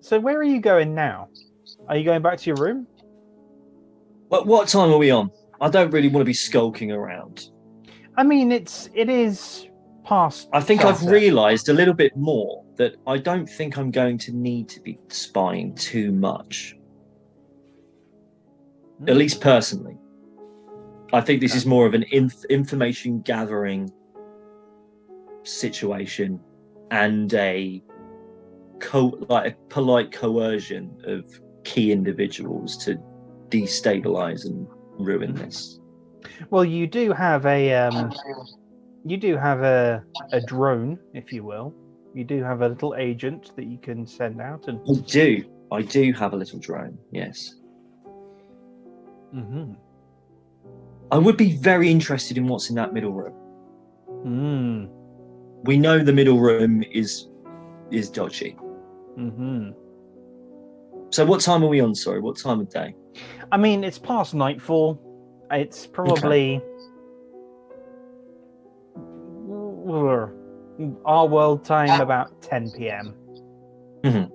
So where are you going now? Are you going back to your room? What time are we on? I don't really want to be skulking around. I mean, it is past. I think sunset. I've realised a little bit more that I don't think I'm going to need to be spying too much. At least personally. I think this is more of an information gathering situation and a polite coercion of key individuals to destabilize and ruin this. Well, you do have a drone, if you will. You do have a little agent that you can send out, and I do have a little drone. Yes. Mm-hmm. I would be very interested in what's in that middle room. We know the middle room is dodgy. Mm-hmm. So what time are we on? Sorry, what time of day? I mean, it's past nightfall. It's probably our world time, about 10 p.m. Mm-hmm.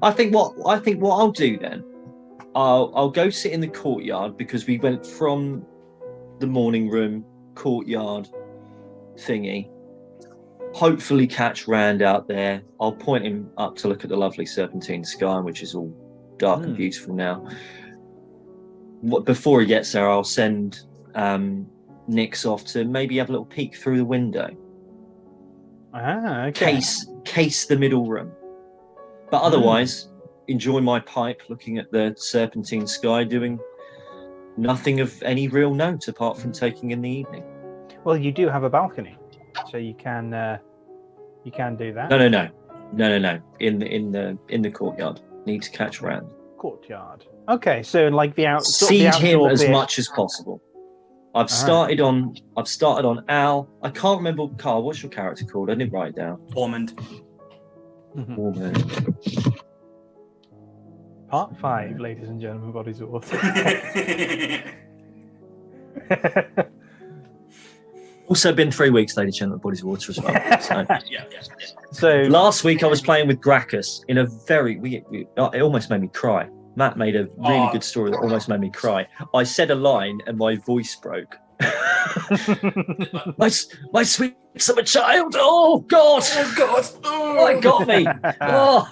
I think what I'll do then, I'll go sit in the courtyard, because we went from the morning room courtyard thingy. Hopefully catch Rand out there. I'll point him up to look at the lovely serpentine sky, which is all dark and beautiful now. Before he gets there, I'll send Nix off to maybe have a little peek through the window. Okay. Case the middle room. But otherwise, enjoy my pipe looking at the serpentine sky, doing nothing of any real note apart from taking in the evening. Well, you do have a balcony, so you can do that. No. In the courtyard. Need to catch Rand. Courtyard. Okay, so like the Seed him as much as possible. I've started on Al. I can't remember. Carl, what's your character called? I didn't write it down. Ormond. Part 5, ladies and gentlemen, Bodies of Water. Also been 3 weeks, ladies and gentlemen, Bodies of Water as well. So. Yeah. So last week I was playing with Gracchus in a it almost made me cry. Matt made a really good story that almost made me cry. I said a line and my voice broke. my sweet summer child. Oh God! Oh, it got me. Oh.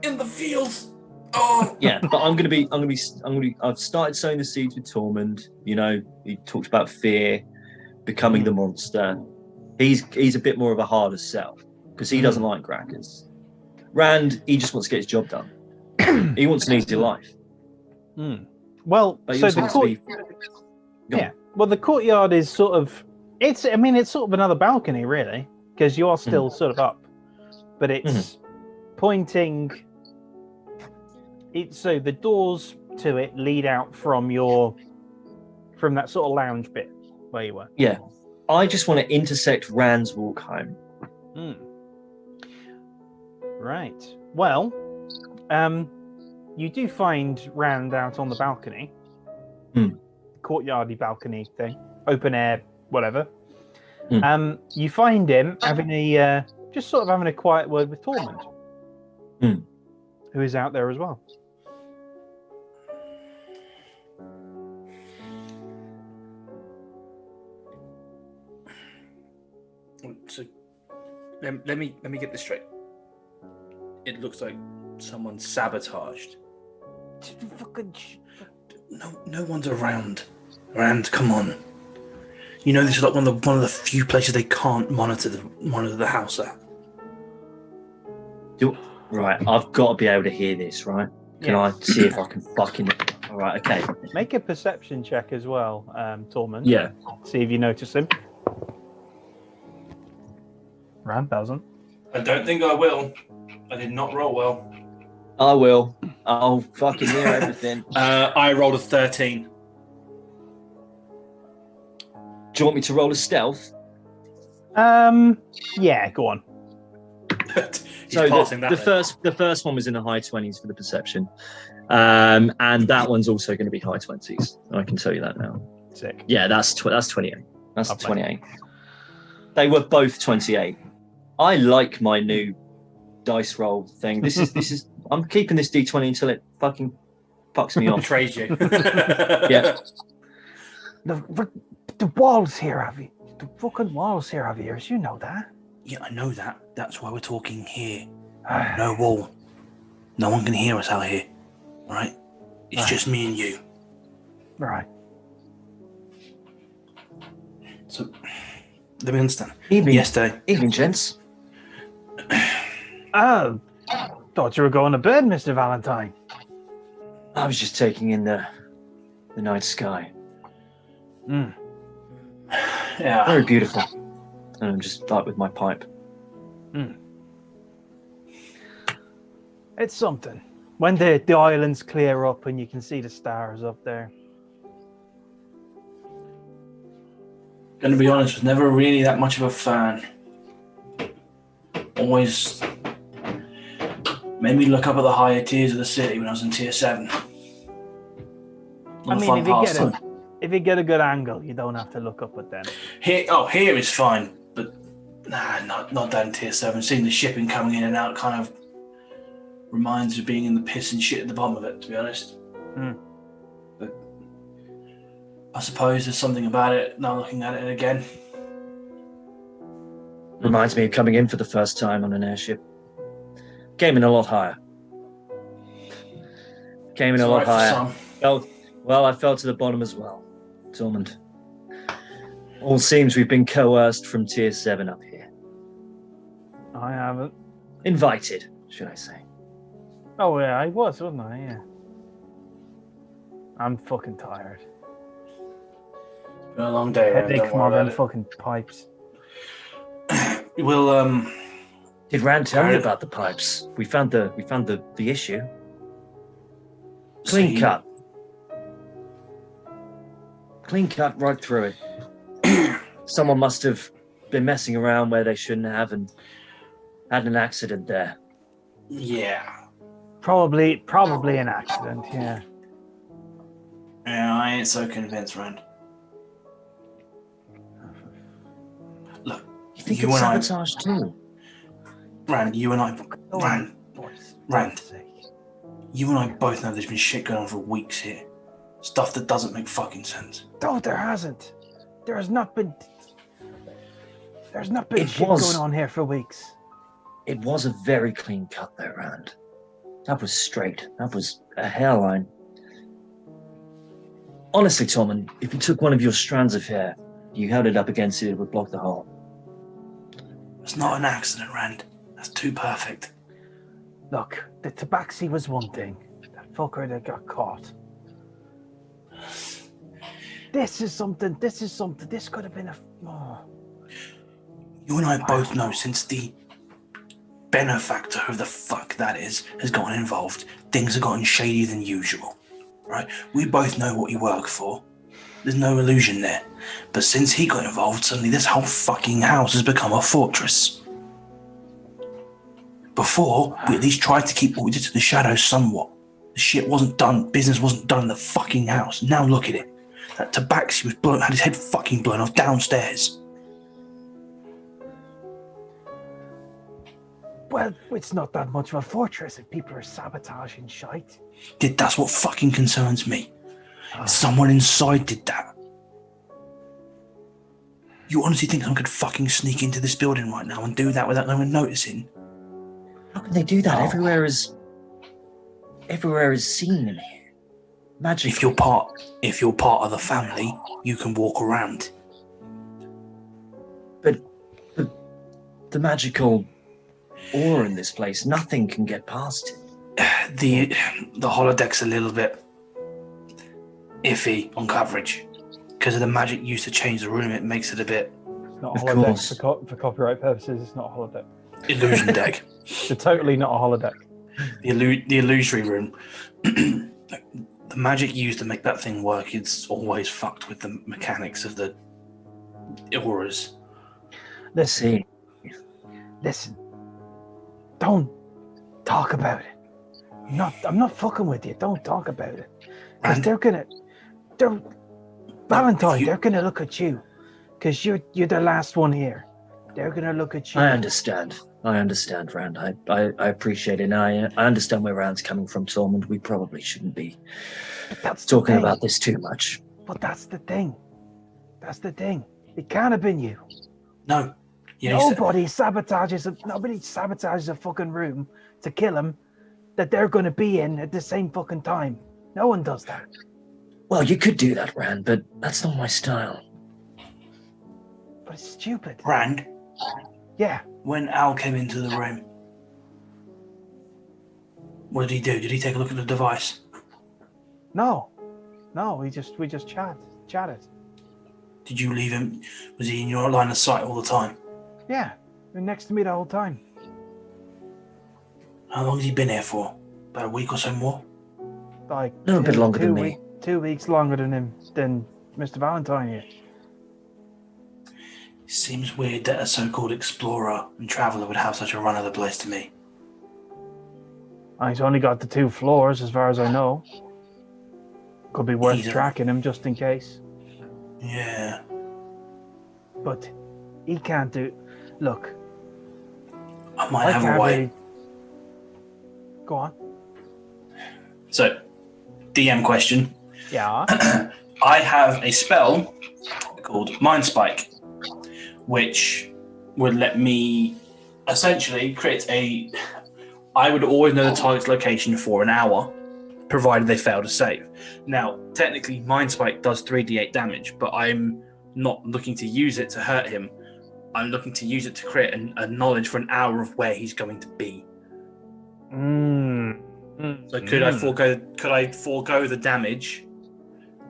In the fields. Oh. Yeah, but I've started sowing the seeds with Tormund. You know, he talked about fear, becoming the monster. He's a bit more of a harder sell because he doesn't like Gracchus. Rand, he just wants to get his job done. He wants an easy life. Well, so the courtyard is sort of it's sort of another balcony really, because you are still sort of up, but it's pointing. So the doors to it lead out from that sort of lounge bit where you were. Yeah, I just want to intersect Rand's walk home. Right. Well, you do find Rand out on the balcony, courtyardy balcony thing, open air, whatever. You find him having just sort of having a quiet word with Tormund, who is out there as well. So, let me get this straight. It looks like someone sabotaged. No one's around. Rand, come on. You know this is like one of the few places they can't monitor the house at. Right, I've got to be able to hear this, right? Can I see if I can fucking... All right, okay. Make a perception check as well, Tormund. Yeah. See if you notice him. Rand doesn't. I don't think I will. I did not roll well. I will. I'll fucking hear everything. I rolled a 13. Do you want me to roll a stealth? Yeah, go on. So the first one was in the high 20s for the perception, and that one's also going to be high 20s. I can tell you that now. Sick. Yeah, that's 28. That's 28. They were both 28. I like my new dice roll thing. This is. I'm keeping this D20 until it fucking fucks me off. Betrays you. Yeah. The walls here, have you? The fucking walls here have ears. You know that. Yeah, I know that. That's why we're talking here. No wall. No one can hear us out here. All right? It's just me and you. Right. So, let me understand. Evening. Yesterday. Evening, gents. Oh, thought you were going to bed, Mr. Valentine. I was just taking in the night sky. Yeah. Very beautiful. And I'm just like with my pipe. It's something. When the islands clear up and you can see the stars up there. Gonna be honest, was never really that much of a fan. Always made me look up at the higher tiers of the city when I was in tier 7. I mean, if you get a good angle, you don't have to look up at them. Here is fine, but not that in tier 7. Seeing the shipping coming in and out kind of reminds me of being in the piss and shit at the bottom of it, to be honest. But I suppose there's something about it now looking at it again. Reminds me of coming in for the first time on an airship. Came in a lot higher. Came in It's a lot alright higher. Well, I fell to the bottom as well. Tormund. All seems we've been coerced from tier 7 up here. I haven't. Invited, should I say. Oh, yeah, I was, wasn't I? Yeah. I'm fucking tired. It's been a long day. Headache Don't from all worry them about fucking pipes. it. We'll Did Rand tell you about the pipes? We found the issue. Clean cut. Clean cut right through it. Someone must have been messing around where they shouldn't have and had an accident there. Yeah. Probably an accident, yeah. Yeah, I ain't so convinced, Rand. Look, You think You it's and I- sabotage too? Rand, you and I, Rand, Boys, Rand. for God's sake. you and I both know there's been shit going on for weeks here. Stuff that doesn't make fucking sense. No, there hasn't. There's not been It shit was. going on here for weeks. It was a very clean cut though, Rand. That was straight. That was a hairline. Honestly, Tommen, if you took one of your strands of hair, you held it up against it, it would block the hole. It's not an accident, Rand. That's too perfect. Look, the tabaxi was one thing. That fucker that got caught. This is something. This could have been a... Oh. You and I both know since the benefactor, who the fuck that is, has gotten involved, things have gotten shadier than usual. Right? We both know what he worked for. There's no illusion there. But since he got involved, suddenly this whole fucking house has become a fortress. Before, we at least tried to keep what we did to the shadows somewhat. The shit wasn't done, business wasn't done in the fucking house. Now look at it. That tabaxi had his head fucking blown off downstairs. Well, it's not that much of a fortress if people are sabotaging shite. That's what fucking concerns me. Someone inside did that. You honestly think someone could fucking sneak into this building right now and do that without no one noticing? How can they do that? Everywhere is seen in here. Magic. If you're part of the family, you can walk around. But the magical aura in this place, nothing can get past it. The holodeck's a little bit iffy on coverage. Because of the magic used to change the room, it makes it a bit It's not a Of holodeck course. for copyright purposes. It's not a holodeck. illusion deck. It's totally not a holodeck. The illusory room. The magic used to make that thing work, it's always fucked with the mechanics of the auras. Listen, See, don't talk about it. I'm not fucking with you. Don't talk about it. Because And Valentine, you- they're gonna look at you. Because you're the last one here. They're gonna look at you. I understand, Rand. I appreciate it. And I understand where Rand's coming from, Tom, and we probably shouldn't be talking about this too much. But that's the thing. That's the thing. It can't have been you. No. Yeah, Nobody sabotages a fucking room to kill him that they're going to be in at the same fucking time. No one does that. Well, you could do that, Rand, but that's not my style. But it's stupid. Rand. Yeah. When Al came into the room, what did he do? Did he take a look at the device? No. We just chatted. Did you leave him? Was he in your line of sight all the time? Yeah. Been next to me the whole time. How long has he been here for? About a week or so more? Like A little bit longer than me. 2 weeks longer than Mr. Valentine here. It seems weird that a so-called explorer and traveller would have such a run of the place to me. He's only got the 2 floors as far as I know. Could be worth He's tracking him just in case. Yeah. But he can't do... Look. I might have a way. Really... Go on. So, DM question. Yeah. I have a spell called Mind Spike, which would let me essentially create a... I would always know the target's location for an hour, provided they fail to save. Now, technically, Mind Spike does 3d8 damage, but I'm not looking to use it to hurt him. I'm looking to use it to create a knowledge for an hour of where he's going to be. So could I forego the damage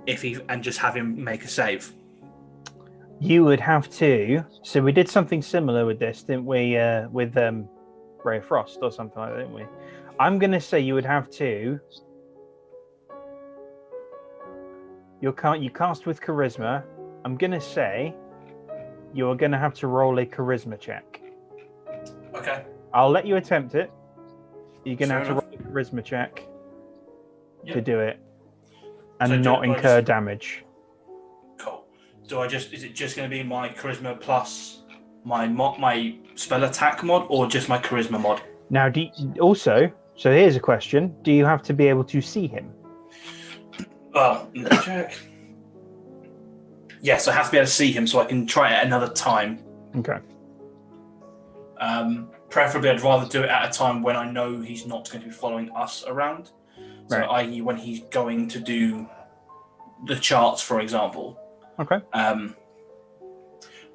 and just have him make a save? You would have to. So we did something similar with this, didn't we? With Ray of Frost or something like that, didn't we? I'm going to say you would have to. You cast with charisma. I'm going to say you're going to have to roll a charisma check. Okay. I'll let you attempt it. You're going to have to roll a charisma check to do it and not incur damage. Cool. Is it just going to be my charisma plus my spell attack mod, or just my charisma mod? Now, so here's a question. Do you have to be able to see him? Well, let me check. Yes, I have to be able to see him so I can try it at another time. Okay. Preferably, I'd rather do it at a time when I know he's not going to be following us around. So, right. i.e., when he's going to do the charts, for example. Okay. But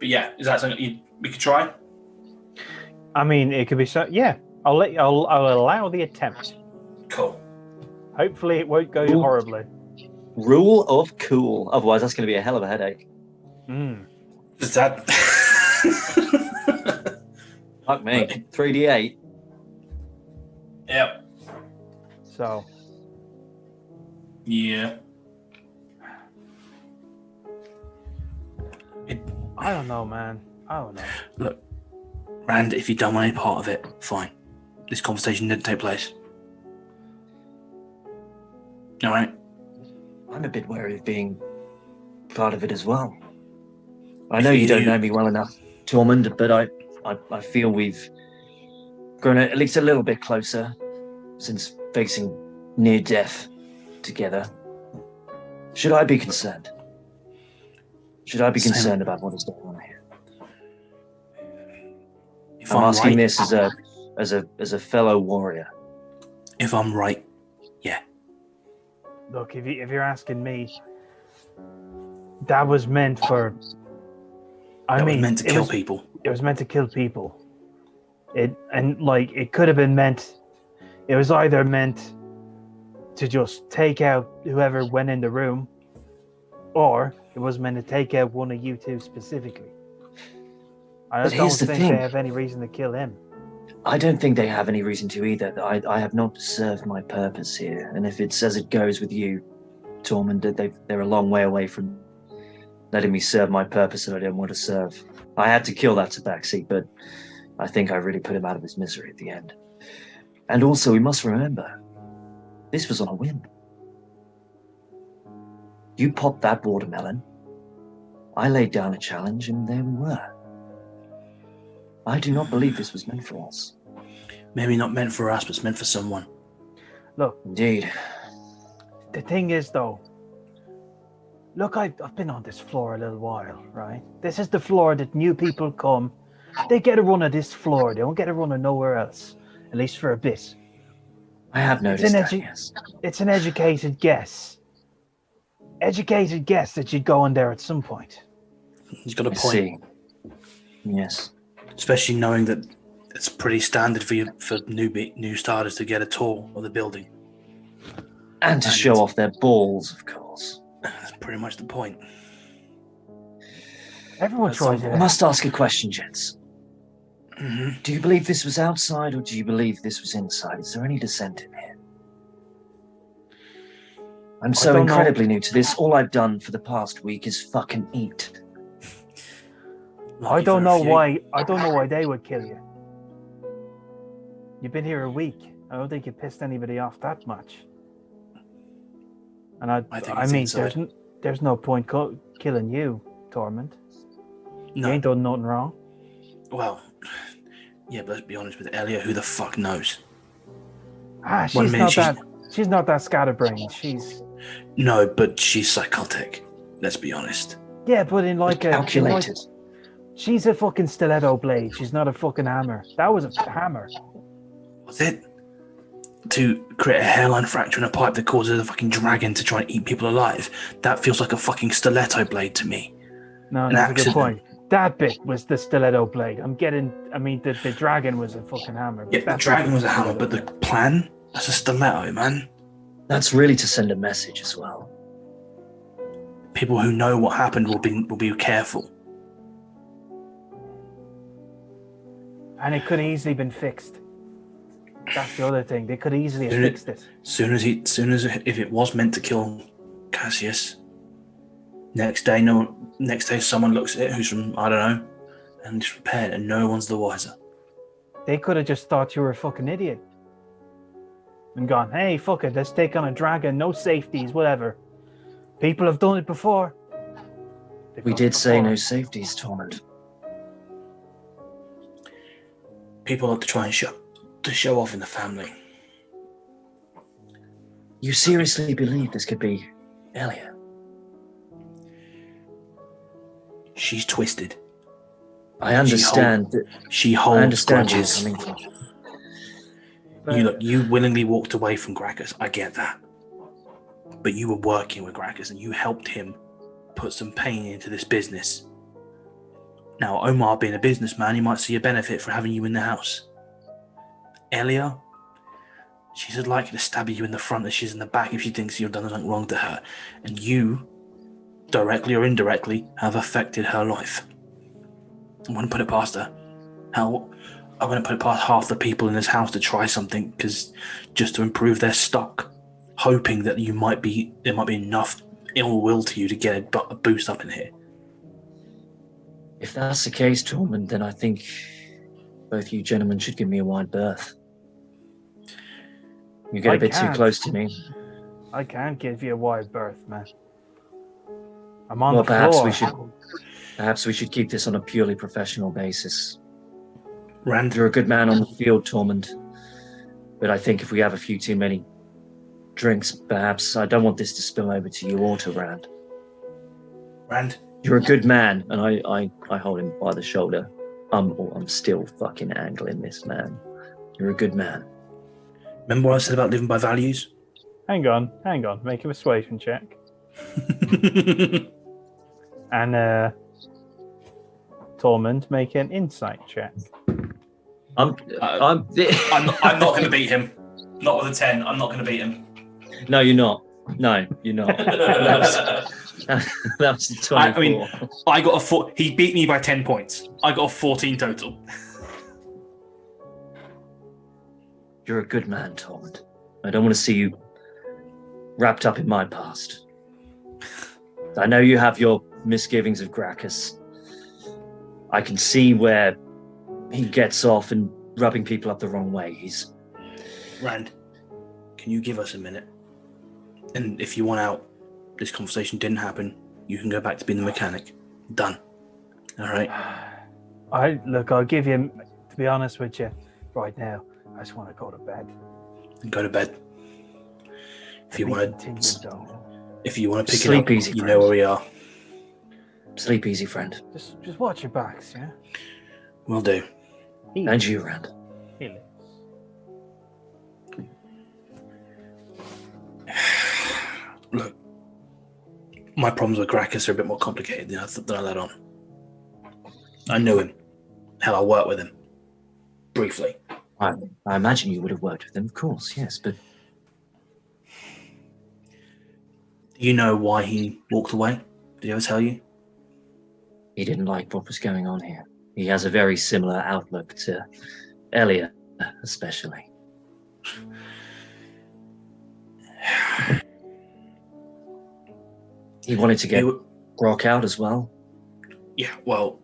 yeah, is that something we could try? I mean, it could be so. Yeah, I'll allow the attempt. Cool. Hopefully, it won't go horribly. Rule of cool. Otherwise, that's going to be a hell of a headache. Is that? Fuck me. 3d8. Yep. So. Yeah. I don't know, man. I don't know. Look, Rand, if you don't want any part of it, fine. This conversation didn't take place. All right. I'm a bit wary of being part of it as well. I know you don't know me well enough, Tormund, but I feel we've grown at least a little bit closer since facing near death together. Should I be concerned? Should I be concerned about what is going on here? I'm asking this as a fellow warrior. If I'm right, yeah. Look, if you're asking me, that was meant for. It was meant to kill people. It was meant to kill people. It could have been meant. It was either meant to just take out whoever went in the room, or it was meant to take out one of you two specifically. I don't think they have any reason to kill him. I don't think they have any reason to either. I have not served my purpose here, and if it's as it goes with you, Tormund, they're a long way away from letting me serve my purpose that I don't want to serve. I had to kill that tabaxi, but I think I really put him out of his misery at the end. And also, we must remember, this was on a whim. You popped that watermelon, I laid down a challenge, and there we were. I do not believe this was meant for us. Maybe not meant for us, but it's meant for someone. Look, Indeed. the thing is, though, look, I've been on this floor a little while, right? This is the floor that new people come. They get a run of this floor. They don't get a run of nowhere else, at least for a bit. I have noticed that, yes. It's an educated guess. Educated guess that you'd go in there at some point. He's got a I point. see. Yes. Especially knowing that it's pretty standard for new starters to get a tour of the building. And to show off their balls, of course. That's pretty much the point. Everyone tries it. I must ask a question, gents. Mm-hmm. Do you believe this was outside, or do you believe this was inside? Is there any dissent in here? I'm so incredibly new to this. All I've done for the past week is fucking eat. I don't know why they would kill you. You've been here a week. I don't think you pissed anybody off that much. And I mean, there's no point killing you, Torment. No. You ain't done nothing wrong. Well, yeah, but let's be honest with Elia. Who the fuck knows? She's not that scatterbrained. No, but she's psychotic. Let's be honest. Yeah, but in calculated. She's a fucking stiletto blade. She's not a fucking hammer. That was a hammer. Was it? To create a hairline fracture in a pipe that causes a fucking dragon to try and eat people alive. That feels like a fucking stiletto blade to me. No, that's a good point. That bit was the stiletto blade. The dragon was a fucking hammer. Yeah, the dragon was a hammer, but the plan? That's a stiletto, man. That's really to send a message as well. People who know what happened will be careful. And it could have easily been fixed. That's the other thing. They could easily have fixed it. Soon as if it was meant to kill Cassius, next day someone looks at it who's from I don't know, and just repaired, and no one's the wiser. They could have just thought you were a fucking idiot and gone, "Hey, fuck it, let's take on a dragon. No safeties, whatever. People have done it before." We did say no safeties, Torment. People like to try and show off in the family. You seriously believe this could be Elia? She's twisted. I understand that she holds grudges. But You willingly walked away from Gracchus. I get that. But you were working with Gracchus and you helped him put some pain into this business. Now, Omar being a businessman, he might see a benefit for having you in the house. Elia, she's as likely to stab you in the front as she's in the back if she thinks you've done something wrong to her. And you, directly or indirectly, have affected her life. I wouldn't put it past her. Hell, I wouldn't put it past half the people in this house to try something just to improve their stock, hoping that there might be enough ill will to you to get a boost up in here. If that's the case, Tormund, then I think both you gentlemen should give me a wide berth. You get a bit too close to me. I can't give you a wide berth, man. I'm on the floor. Perhaps we should keep this on a purely professional basis. Rand, You're a good man on the field, Tormund, but I think if we have a few too many drinks, perhaps I don't want this to spill over to you or to Rand. Rand, You're a good man, and I hold him by the shoulder. I'm still fucking angling this man. You're a good man. remember what I said about living by values? Hang on. Make a persuasion check. And Tormund, make an insight check. I'm not going to beat him. Not with a 10. I'm not going to beat him. No, you're not. No, you're not. That was the 24. I mean, I got a 4. He beat me by 10 points. I got a 14 total. You're a good man, Tormund. I don't want to see you wrapped up in my past. I know you have your misgivings of Gracchus. I can see where he gets off and rubbing people up the wrong way. Rand, can you give us a minute? And if you want out, this conversation didn't happen, you can go back to being the mechanic. Done. All right? I'll give you. To be honest with you, right now, I just want to go to bed. Go to bed. If you want to, if you want to pick Sleep it up, easy, you friend. know where we are. Sleep easy, friend. Just watch your backs, yeah. Will do. And you, Rand. He lives. Look, my problems with Gracchus are a bit more complicated than I let on. I knew him. Hell, I worked with him. Briefly. I imagine you would have worked with him, of course, yes, but... Do you know why he walked away? Did he ever tell you? He didn't like what was going on here. He has a very similar outlook to Elliot, especially. He wanted to get Brock out as well. Yeah, well,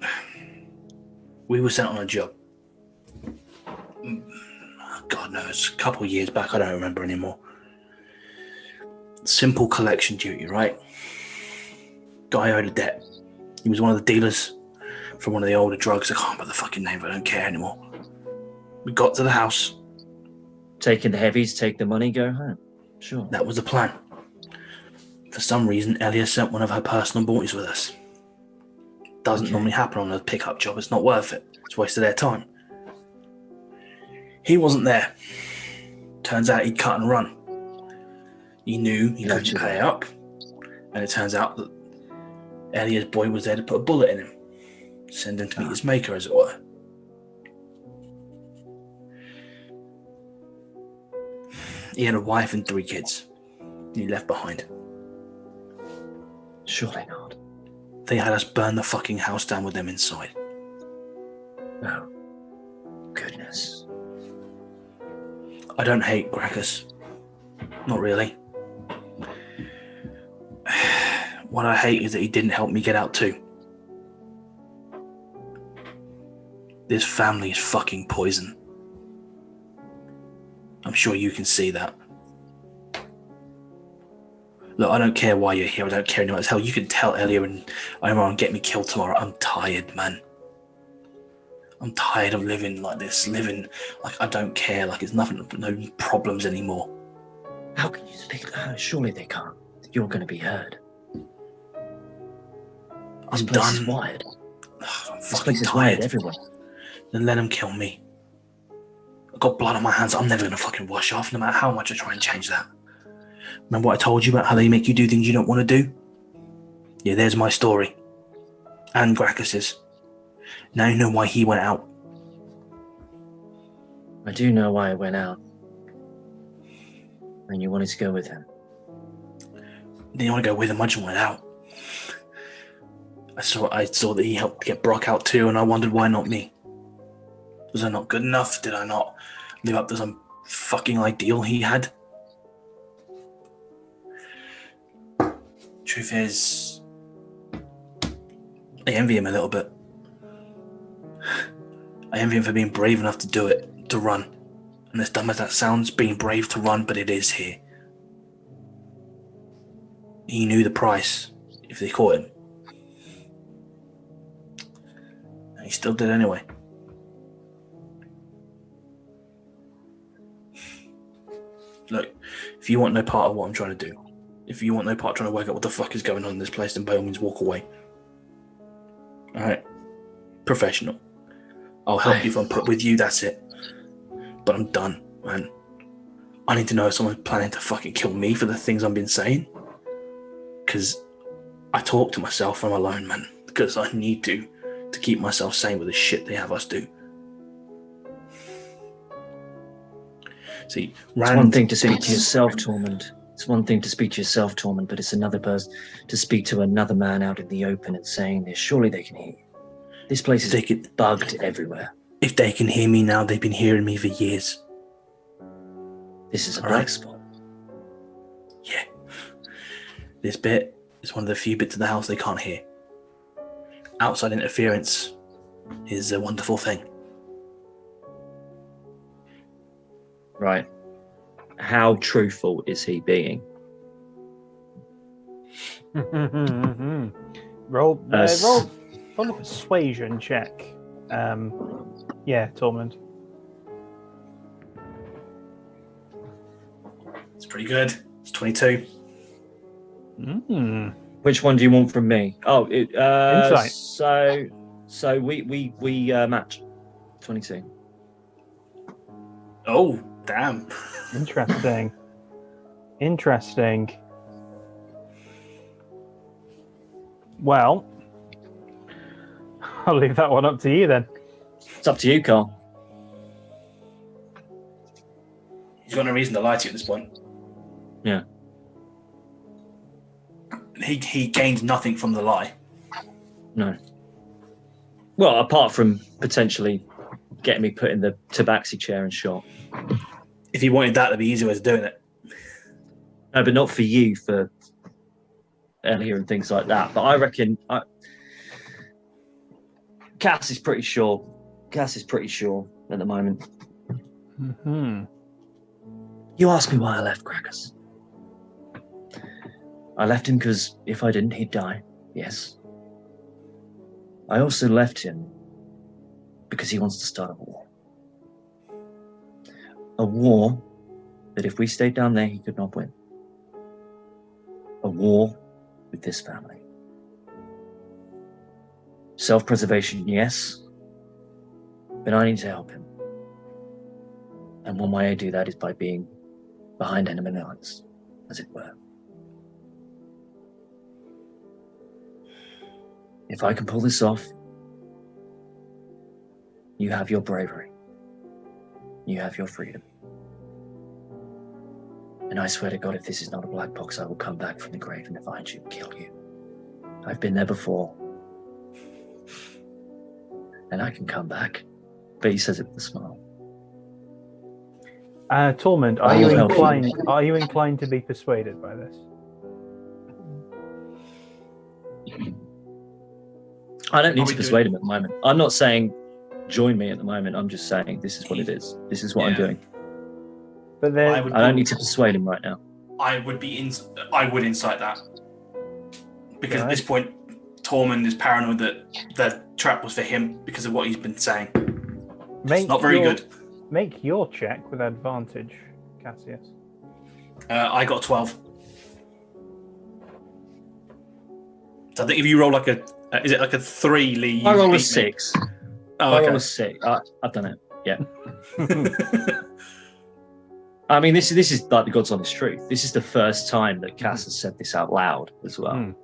we were sent on a job. God knows, a couple of years back, I don't remember anymore. Simple collection duty, right? Guy owed a debt. He was one of the dealers from one of the older drugs. I can't remember the fucking name, but I don't care anymore. We got to the house. Taking the heavies, take the money, go home. Sure. That was the plan. For some reason, Elia sent one of her personal boys with us. Doesn't normally happen on a pickup job. It's not worth it. It's a waste of their time. He wasn't there. Turns out he'd cut and run. He knew he couldn't pay up. And it turns out that Elia's boy was there to put a bullet in him. Send him to meet his maker, as it were. He had a wife and 3 kids. He left behind. Surely not. They had us burn the fucking house down with them inside. Oh, goodness. I don't hate Gracchus. Not really. What I hate is that he didn't help me get out too. This family is fucking poison. I'm sure you can see that. Look, I don't care why you're here. I don't care anymore. Hell, you can tell Elia and Omar and get me killed tomorrow. I'm tired, man. I'm tired of living like this. Living like I don't care. Like it's nothing, no problems anymore. How can you speak to her? Surely they can't. You're going to be heard. This place is wired. I'm This fucking place is tired. wired everywhere. Then let him kill me. I've got blood on my hands. I'm never going to fucking wash off, no matter how much I try and change that. Remember what I told you about how they make you do things you don't want to do? Yeah, there's my story. And Gracchus's. Now you know why he went out. I do know why I went out. And you wanted to go with him. Didn't want to go with him, I just wanted out. I saw that he helped get Brock out too, and I wondered why not me. Was I not good enough? Did I not live up to some fucking ideal he had? Truth is, I envy him a little bit. I envy him for being brave enough to do it, to run. And as dumb as that sounds, being brave to run, but it is here. He knew the price if they caught him. And he still did anyway. Look, if you want no part of what I'm trying to do, if you want no part trying to work out what the fuck is going on in this place, then by all means walk away. Alright? Professional. I'll help you if I'm put with you, that's it. But I'm done, man. I need to know if someone's planning to fucking kill me for the things I've been saying. Because I talk to myself when I'm alone, man. Because I need to keep myself sane with the shit they have us do. See, it's one thing to speak to yourself, Tormund. It's one thing to speak to yourself, Tormund, but it's another person to speak to another man out in the open and saying this. Surely they can hear you. This place is bugged everywhere. If they can hear me now, they've been hearing me for years. This is a black spot. Yeah. This bit is one of the few bits of the house they can't hear. Outside interference is a wonderful thing. Right. How truthful is he being? roll a persuasion check. Yeah, Tormund. It's pretty good. It's 22. Which one do you want from me? Oh, Insight. So we match 22. Oh, damn. Interesting. Interesting. Well, I'll leave that one up to you then. It's up to you, Carl. He's got no reason to lie to you at this point. Yeah. He gained nothing from the lie. No. Well, apart from potentially getting me put in the tabaxi chair and shot. If he wanted that, that'd be easier way of doing it. No, but not for you, for Elia and things like that. But I reckon Cass is pretty sure. Cass is pretty sure at the moment. Mm-hmm. You asked me why I left Crackers. I left him because if I didn't, he'd die. Yes. I also left him because he wants to start a war. A war that if we stayed down there, he could not win. A war with this family. Self-preservation, yes, but I need to help him. And one way I do that is by being behind enemy lines, as it were. If I can pull this off, you have your bravery. You have your freedom. And I swear to God, if this is not a black box, I will come back from the grave and find you and kill you. I've been there before. And I can come back. But he says it with a smile. Tormund, I will help are you inclined to be persuaded by this? I don't need to persuade him at the moment. I'm not saying join me at the moment. I'm just saying this is what it is. This is what I'm doing. But then I don't need to persuade him right now. I would incite that. Because at this point, Tormund is paranoid that the trap was for him because of what he's been saying. It's not very good. Make your check with advantage, Cassius. I got a 12. So I think if you roll like is it like a 3, Lee? I roll a 6. Oh, okay. I roll a 6. I've done it. Yeah. I mean, this is like the God's honest truth. This is the first time that Cass has said this out loud as well.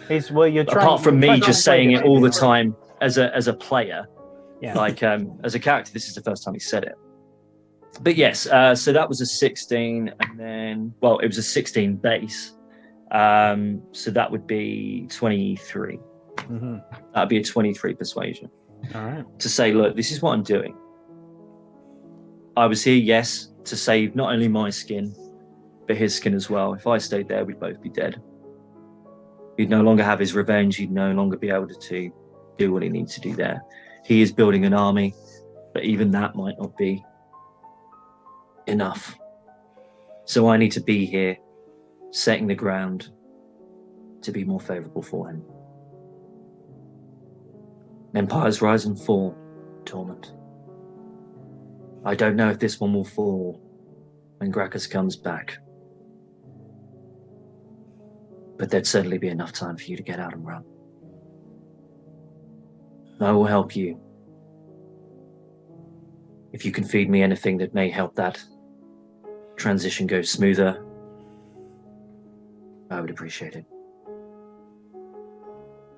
Apart from me just saying it all the time as a player, like as a character, this is the first time he said it. But yes, so that was a 16, and then it was a 16 base. So that would be 23. Mm-hmm. That'd be a 23 persuasion. All right. To say, look, this is what I'm doing. I was here, yes, to save not only my skin, but his skin as well. If I stayed there, we'd both be dead. He'd no longer have his revenge. He'd no longer be able to do what he needs to do there. He is building an army, but even that might not be enough. So I need to be here, setting the ground to be more favorable for him. Empires rise and fall, Tormund. I don't know if this one will fall when Gracchus comes back. But there'd certainly be enough time for you to get out and run. I will help you. If you can feed me anything that may help that transition go smoother, I would appreciate it.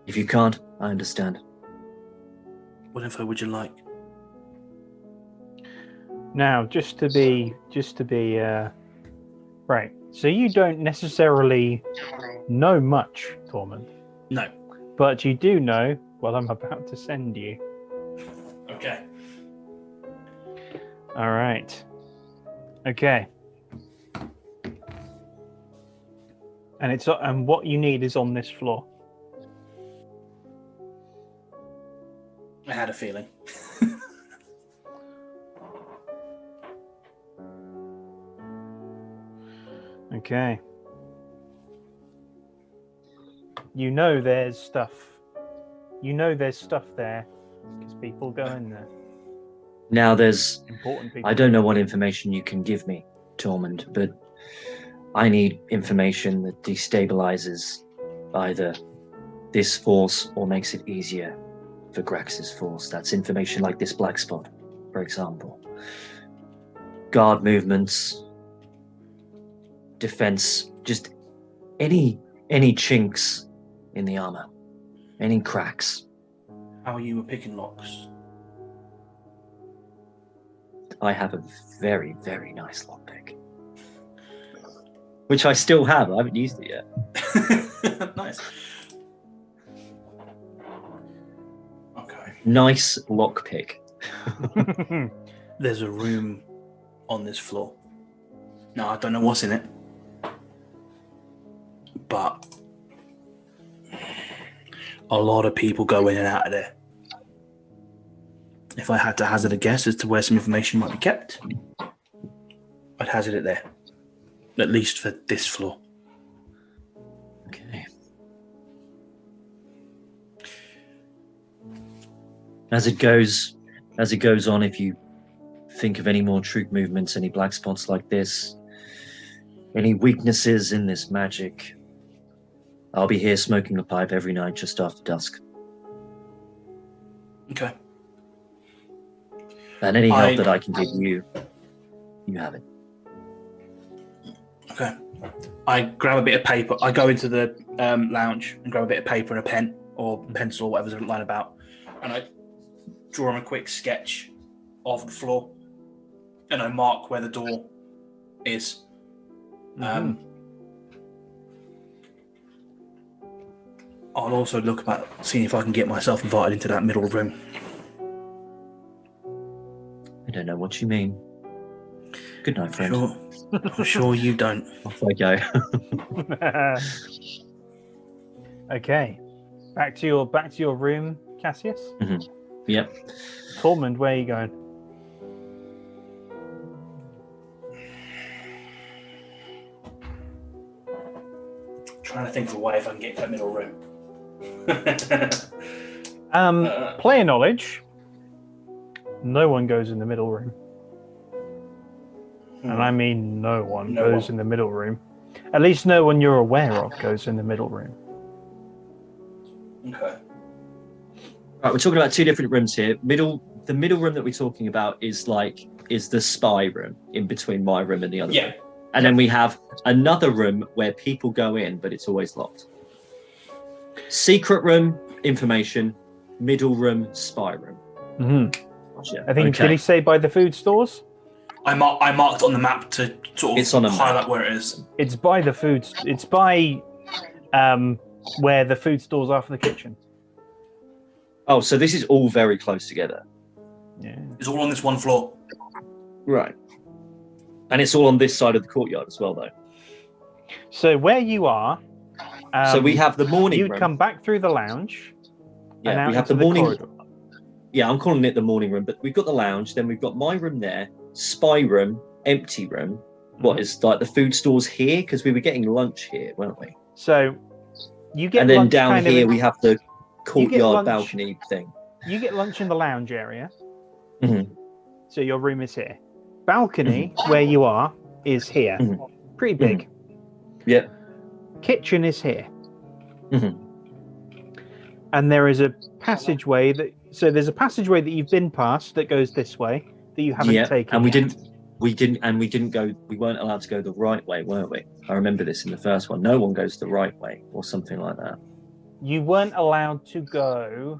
If you can't, I understand. What info would you like? Now, just to be right. So you don't necessarily know much, Tormund. No. But you do know what I'm about to send you. Okay. All right. Okay. And what you need is on this floor. I had a feeling. Okay. You know there's stuff. You know there's stuff there Because people go in there. Now there's... Important people. I don't know what information you can give me, Tormund, but I need information that destabilizes either this force or makes it easier for Grax's force. That's information like this black spot, for example. Guard movements, defense, just any chinks in the armor, any cracks. How you were picking locks? I have a very, very nice lockpick, which I still have. I haven't used it yet. Nice. Okay. Nice lockpick. There's a room on this floor. Now, I don't know what's in it, but a lot of people go in and out of there. If I had to hazard a guess as to where some information might be kept, I'd hazard it there. At least for this floor. Okay. As it goes on, if you think of any more troop movements, any black spots like this, any weaknesses in this magic, I'll be here smoking a pipe every night just after dusk. Okay. And any help that I can give you, you have it. Okay. I grab a bit of paper. I go into the lounge and grab a bit of paper and a pen or pencil or whatever's lying about, and I draw him a quick sketch of the floor, and I mark where the door is. I'll also look about seeing if I can get myself invited into that middle room. I don't know what you mean. Good night, friend. I'm sure you don't. Off I go. Okay, back to your room, Cassius. Mm-hmm. Yep. Tormund, where are you going? Trying to think of a way if I can get to that middle room. Player knowledge. No one goes in the middle room. And I mean no one goes in the middle room. At least no one you're aware of goes in the middle room. Okay. Right, we're talking about two different rooms here. The middle room that we're talking about is the spy room in between my room and the other room. And then we have another room where people go in, but it's always locked. Secret room, information. Middle room, spy room. Mm-hmm. Gotcha. I think, did he say by the food stores? I marked on the map to sort It's on a of map. highlight where it is. It's by the food. It's by where the food stores are for the kitchen. Oh, so this is all very close together. Yeah. It's all on this one floor. Right. And it's all on this side of the courtyard as well, though. So where you are, so we have the morning you'd room. come back through the lounge. Yeah, and we have out the into morning. corridor. Yeah, I'm calling it the morning room, but we've got the lounge. Then we've got my room there, spy room, empty room. What is like the food stores here? Because we were getting lunch here, weren't we? So you get And then lunch down kind of here in- we have the courtyard lunch- balcony thing. You get lunch in the lounge area. Mhm. So your room is here. Balcony, where you are, is here. Mhm. Pretty big. Yeah. Kitchen is here. Mhm. And there is a passageway there's a passageway that you've been past that goes this way that you haven't taken. And we yet. we weren't allowed to go the right way, weren't we? I remember this in the first one. No one goes the right way or something like that. You weren't allowed to go.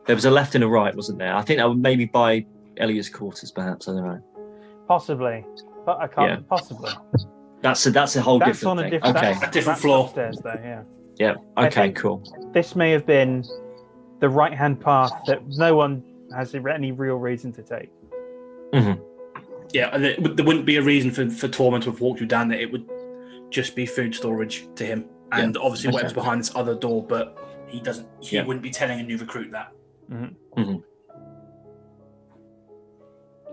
There was a left and a right, wasn't there? I think that was maybe by Elia's quarters, perhaps. I don't know. Possibly. But I can't. Yeah. Possibly. That's a whole That's different on a thing. different, Okay. that's- A different that's floor. upstairs though, yeah. Yeah. I Okay. think- Cool. This may have been the right-hand path that no one has any real reason to take. Yeah, and there wouldn't be a reason for Tormund to have walked you down there. It would just be food storage to him, and obviously Okay. whatever's behind this other door. But he doesn't. He Yeah. wouldn't be telling a new recruit that.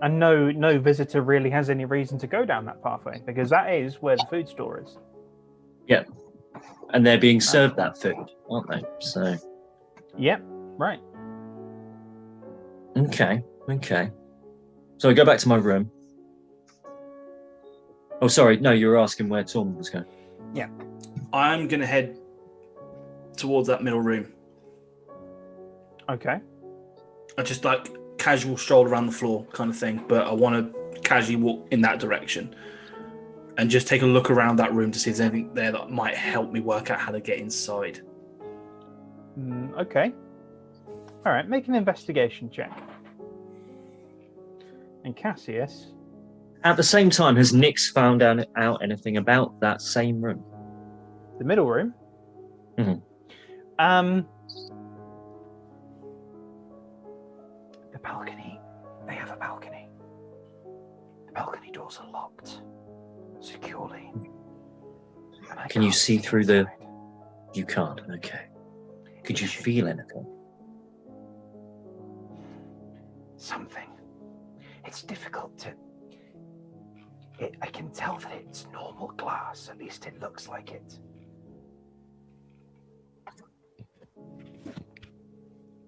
And no visitor really has any reason to go down that pathway because that is where the food store is. Yeah. And they're being served that food, aren't they? So. Yep, right. Okay. So I go back to my room. Oh, sorry. No, you were asking where Tormund was going. Yeah. I'm going to head towards that middle room. Okay. I just like casual stroll around the floor kind of thing, but I want to casually walk in that direction and just take a look around that room to see if there's anything there that might help me work out how to get inside. Okay. All right, make an investigation check. And Cassius. At the same time, has Nyx found out anything about that same room? The middle room? Mhm. The balcony. They have a balcony. The balcony doors are locked securely. Can you see through the... You can't, okay. Could you feel anything? Something. It's difficult to... I can tell that it's normal glass. At least it looks like it.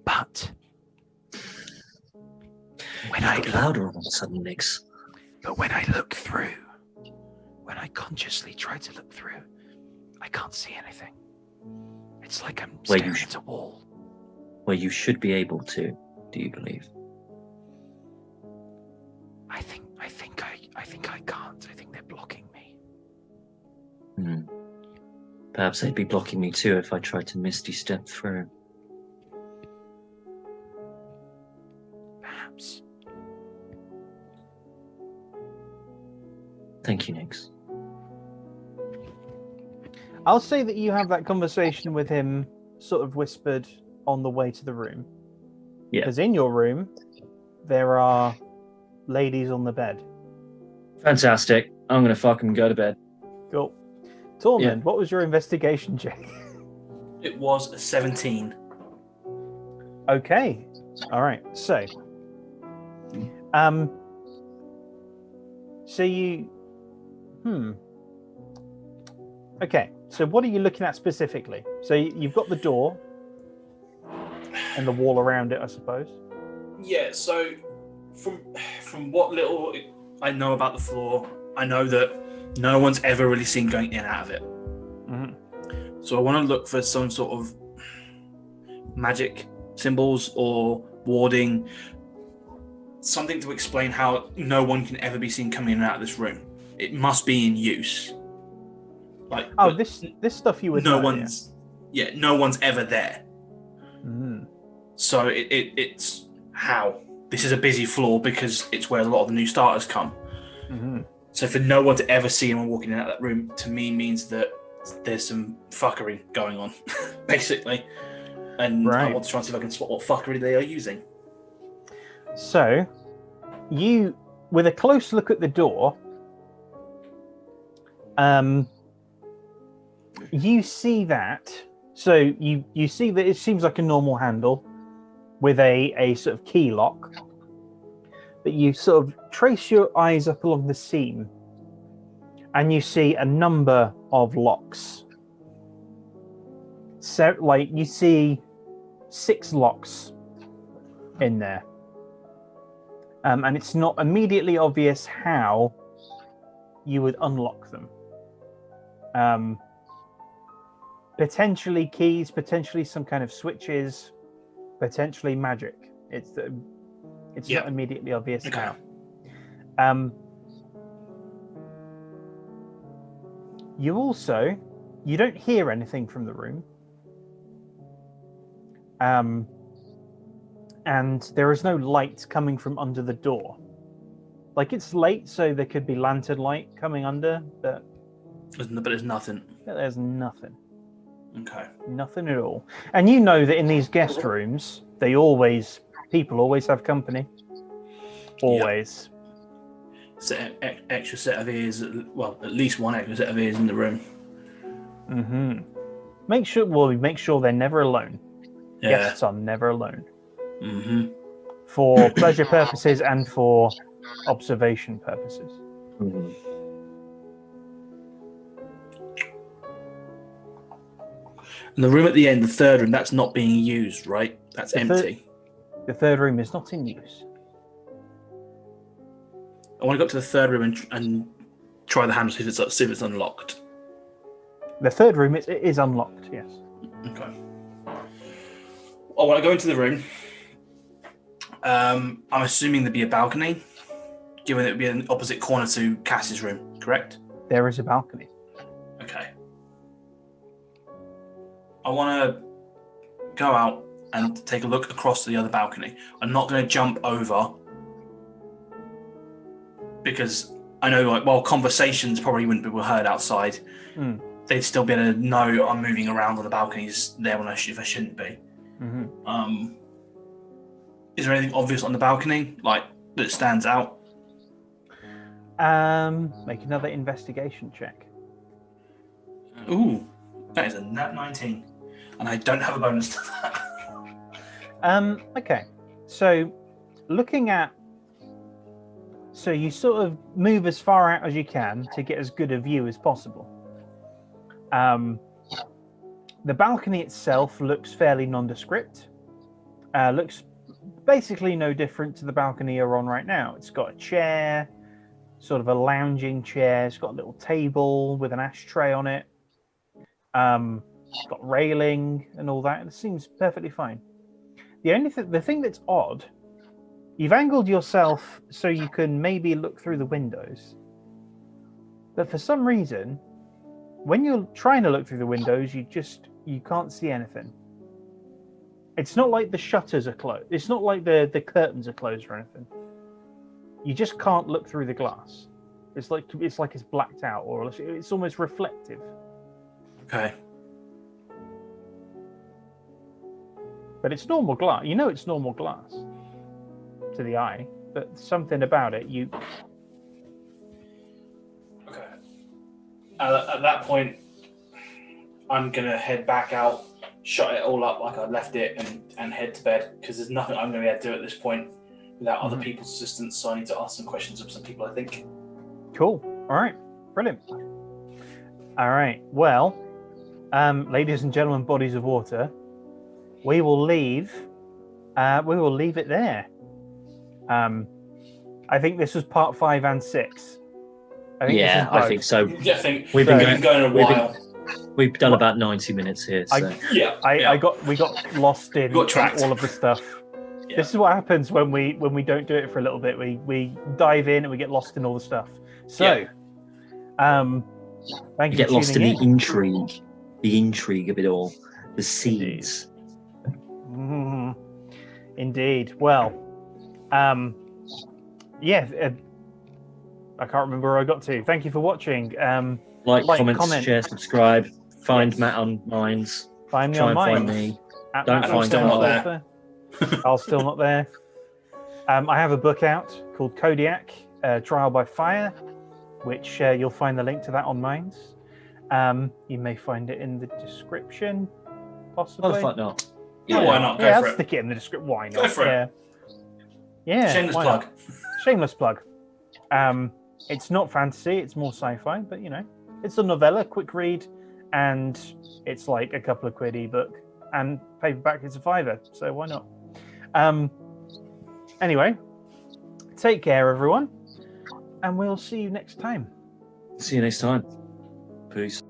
But... when I get louder all of a sudden, Nyx. But when I look through, when I consciously try to look through, I can't see anything. It's like I'm staring at a wall. Where you should be able to, do you believe? I think I can't. I think they're blocking me. Perhaps they'd be blocking me too if I tried to misty step through. Perhaps. Thank you, Nyx. I'll say that you have that conversation with him sort of whispered on the way to the room. Yeah. Because in your room, there are ladies on the bed. Fantastic. I'm going to fucking go to bed. Cool. Tormund, what was your investigation check? It was a 17. Okay. All right. So you... Okay. So what are you looking at specifically? So you've got the door and the wall around it, I suppose. Yeah, so from what little I know about the floor, I know that no one's ever really seen going in and out of it. Mm-hmm. So I want to look for some sort of magic symbols or warding, something to explain how no one can ever be seen coming in and out of this room. It must be in use. This stuff you would no know, one's no one's ever there. Mm-hmm. So it's how this is a busy floor because it's where a lot of the new starters come. Mm-hmm. So for no one to ever see anyone walking in and out of that room, to me, means that there's some fuckery going on, basically. And right. I want to try and see if I can spot what fuckery they are using. So, you, with a close look at the door, you see that. So you see that it seems like a normal handle with a sort of key lock. But you sort of trace your eyes up along the seam and you see a number of locks. So, like, you see 6 locks in there. And it's not immediately obvious how you would unlock them. Potentially keys, potentially some kind of switches, potentially magic. It's not immediately obvious how. You don't hear anything from the room. And there is no light coming from under the door. Like, it's late, so there could be lantern light coming under, but there's nothing. There's nothing. Okay. Nothing at all. And you know that in these guest rooms, people always have company. Always. Extra set of ears, well, at least one extra set of ears in the room. Mm-hmm. Make sure they're never alone. Yeah. Guests are never alone. Mm-hmm. For pleasure purposes and for observation purposes. Mm-hmm. And the room at the end, the third room, that's not being used, right? That's empty. The third room is not in use. I want to go up to the third room and try the handle, see if it's unlocked. The third room it is unlocked. Yes. Okay. I want to go into the room. I'm assuming there'd be a balcony, given it would be an opposite corner to Cass's room, correct? There is a balcony. Okay. I want to go out and take a look across to the other balcony. I'm not going to jump over because I know, like, while conversations probably wouldn't be heard outside, they'd still be able to know I'm moving around on the balconies there when if I shouldn't be. Mm-hmm. Is there anything obvious on the balcony, like, that stands out? Make another investigation check. Ooh, that is a nat 19, and I don't have a bonus to that. Okay, so looking at, so you sort of move as far out as you can to get as good a view as possible. The balcony itself looks fairly nondescript. Looks basically no different to the balcony you're on right now. It's got a chair, sort of a lounging chair. It's got a little table with an ashtray on it. It's got railing and all that. It seems perfectly fine. The thing that's odd, you've angled yourself so you can maybe look through the windows, but for some reason, when you're trying to look through the windows, you can't see anything. It's not like the shutters are closed. It's not like the curtains are closed or anything. You just can't look through the glass. It's like it's blacked out, or it's almost reflective. Okay. But it's normal glass. You know it's normal glass to the eye, but something about it, Okay. At that point, I'm gonna head back out, shut it all up like I left it, and head to bed, because there's nothing I'm gonna be able to do at this point without other people's assistance. So I need to ask some questions of some people, I think. Cool. All right. Brilliant. All right. Well, ladies and gentlemen, bodies of water, we will leave. We will leave it there. I think this was part 5 and 6. I think so. Yeah, I think we've been going a while. We've done about 90 minutes here. So. We got lost in all of the stuff. Yeah. This is what happens when we don't do it for a little bit. We dive in and we get lost in all the stuff. So, thank you. Get lost in the intrigue of it all, the seeds. Indeed. Well, I can't remember where I got to. Thank you for watching. Like, comment, share, subscribe. Find Matt on Minds. Find me on Minds. Find me. Don't find me there. I'm still not there. I have a book out called Kodiak, Trial by Fire, which you'll find the link to that on Minds. You may find it in the description, possibly. Why the fuck not? Yeah, why not? I'll stick it in the description. Why not? Go for it. Yeah. Shameless plug. Shameless plug. It's not fantasy, it's more sci-fi, but it's a novella, quick read, and it's like a couple of quid ebook, and paperback is a £5, so why not? Anyway, take care, everyone, and we'll see you next time. See you next time. Peace.